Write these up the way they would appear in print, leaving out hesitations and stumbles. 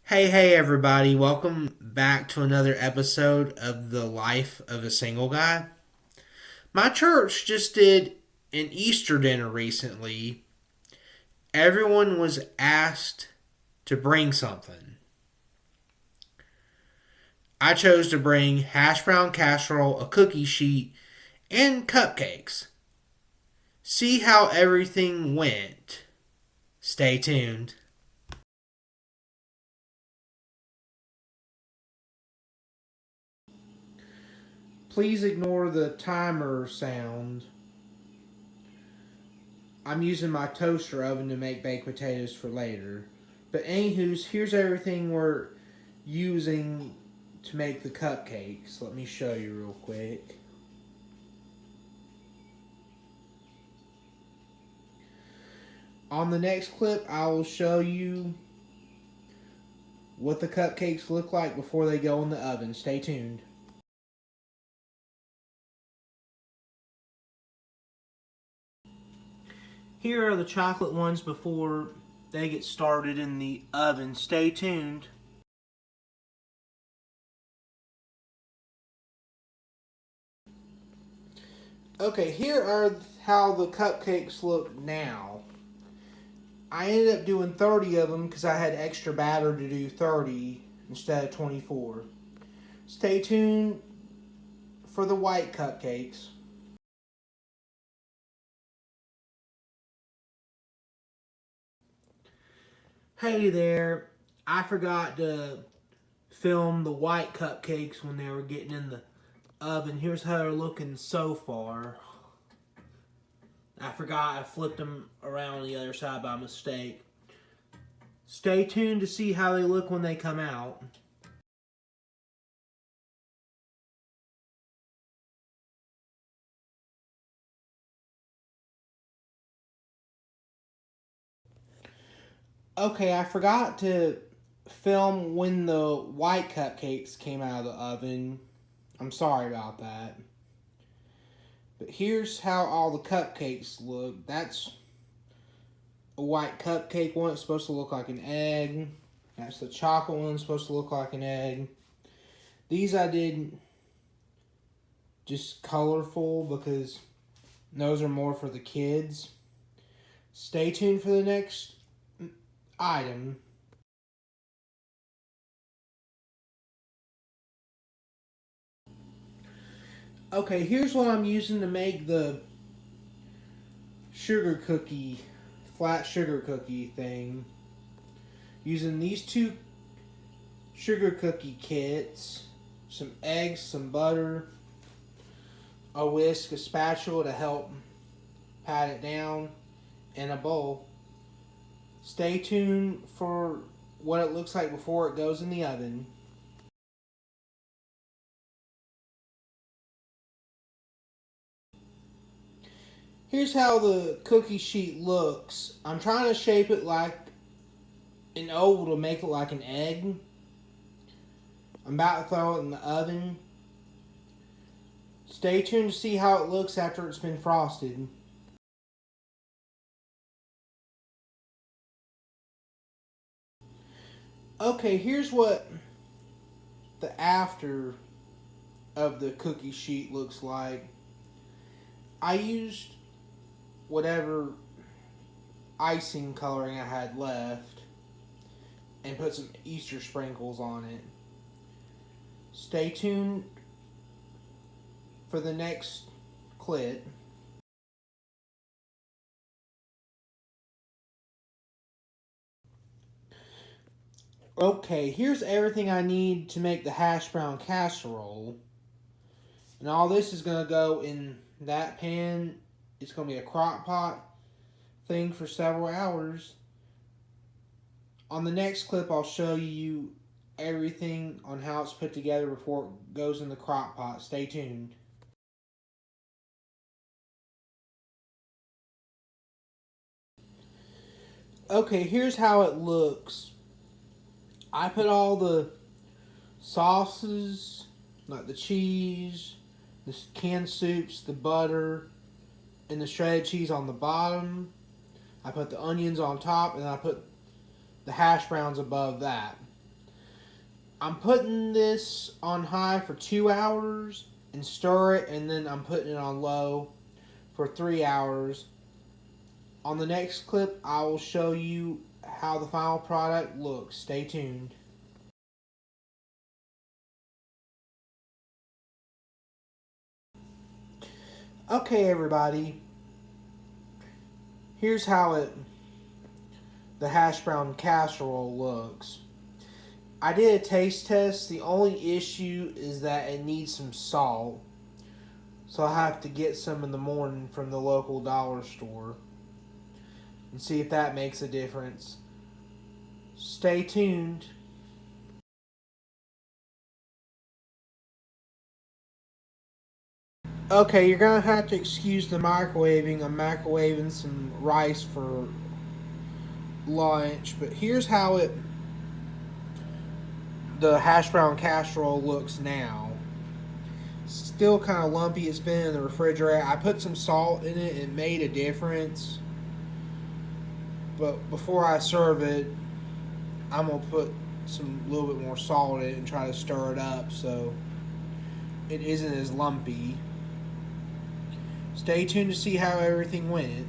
Hey everybody, welcome back to another episode of The Life of a Single Guy. My church just did an Easter dinner recently. Everyone was asked to bring something. I chose to bring hash brown casserole, a cookie sheet, and cupcakes. See how everything went. Stay tuned. Please ignore the timer sound. I'm using my toaster oven to make baked potatoes for later. But anywho's, here's everything we're using to make the cupcakes. Let me show you real quick. On the next clip, I will show you what the cupcakes look like before they go in the oven. Stay tuned. Here are the chocolate ones before they get started in the oven. Stay tuned. Okay, here are how the cupcakes look now. I ended up doing 30 of them because I had extra batter to do 30 instead of 24. Stay tuned for the white cupcakes. Hey there, I forgot to film the white cupcakes when they were getting in the oven. Here's how they're looking so far. I forgot I flipped them around the other side by mistake. Stay tuned to see how they look when they come out. Okay, I forgot to film when the white cupcakes came out of the oven. I'm sorry about that. But here's how all the cupcakes look. That's a white cupcake one. It's supposed to look like an egg. That's the chocolate one. It's supposed to look like an egg. These I did just colorful because those are more for the kids. Stay tuned for the next item. Okay, here's what I'm using to make the sugar cookie, flat sugar cookie thing. Using these two sugar cookie kits, some eggs, some butter, a whisk, a spatula to help pat it down, and a bowl. Stay tuned for what it looks like before it goes in the oven. Here's how the cookie sheet looks. I'm trying to shape it like an oval to make it like an egg. I'm about to throw it in the oven. Stay tuned to see how it looks after it's been frosted. Okay, here's what the after of the cookie sheet looks like. I used whatever icing coloring I had left and put some Easter sprinkles on it. Stay tuned for the next clip. Okay, here's everything I need to make the hash brown casserole. And all this is going to go in that pan. It's going to be a crock pot thing for several hours. On the next clip, I'll show you everything on how it's put together before it goes in the crock pot. Stay tuned. Okay, here's how it looks. I put all the sauces, like the cheese, the canned soups, the butter, and the shredded cheese on the bottom. I put the onions on top, and I put the hash browns above that. I'm putting this on high for 2 hours and stir it, and then I'm putting it on low for 3 hours. On the next clip, I will show you how the final product looks. Stay tuned. Okay, everybody. Here's how the hash brown casserole looks. I did a taste test. The only issue is that it needs some salt. So I'll have to get some in the morning from the local dollar store and see if that makes a difference. Stay tuned. Okay, you're gonna have to excuse the microwaving. I'm microwaving some rice for lunch, but here's how the hash brown casserole looks now. Still kind of lumpy. It's been in the refrigerator. I put some salt in it. It made a difference. But before I serve it, I'm gonna put some little bit more salt in it and try to stir it up so it isn't as lumpy. Stay tuned to see how everything went.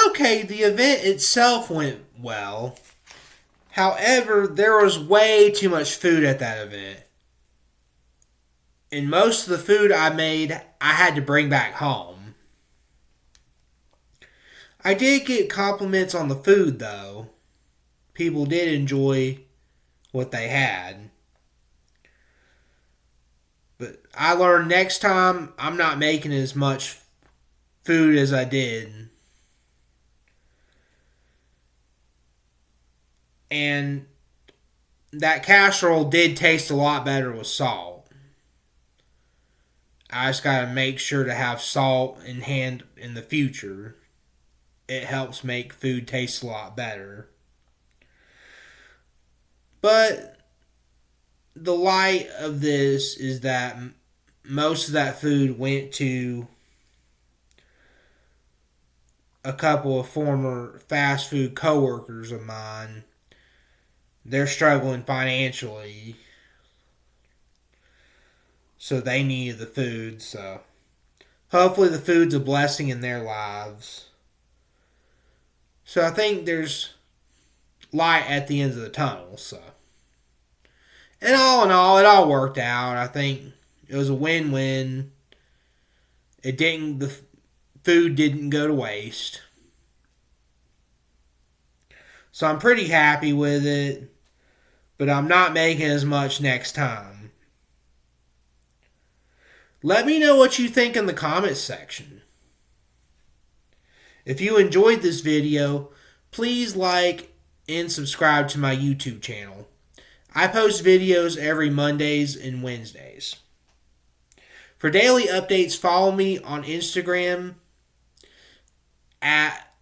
Okay, the event itself went well. However, there was way too much food at that event. And most of the food I made, I had to bring back home. I did get compliments on the food, though. People did enjoy what they had. But I learned next time I'm not making as much food as I did. And that casserole did taste a lot better with salt. I just gotta make sure to have salt in hand in the future. It helps make food taste a lot better. But the light of this is that most of that food went to a couple of former fast food coworkers of mine. They're struggling financially, so they needed the food. So hopefully the food's a blessing in their lives. So I think there's light at the end of the tunnel. So, and all in all, it all worked out. I think it was a win-win. The food didn't go to waste. So I'm pretty happy with it, but I'm not making as much next time. Let me know what you think in the comments section. If you enjoyed this video, please like and subscribe to my YouTube channel. I post videos every Mondays and Wednesdays. For daily updates, follow me on Instagram at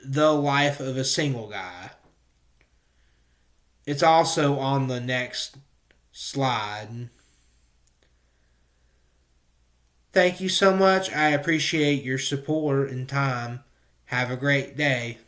The Life of a Single Guy. It's also on the next slide. Thank you so much. I appreciate your support and time. Have a great day.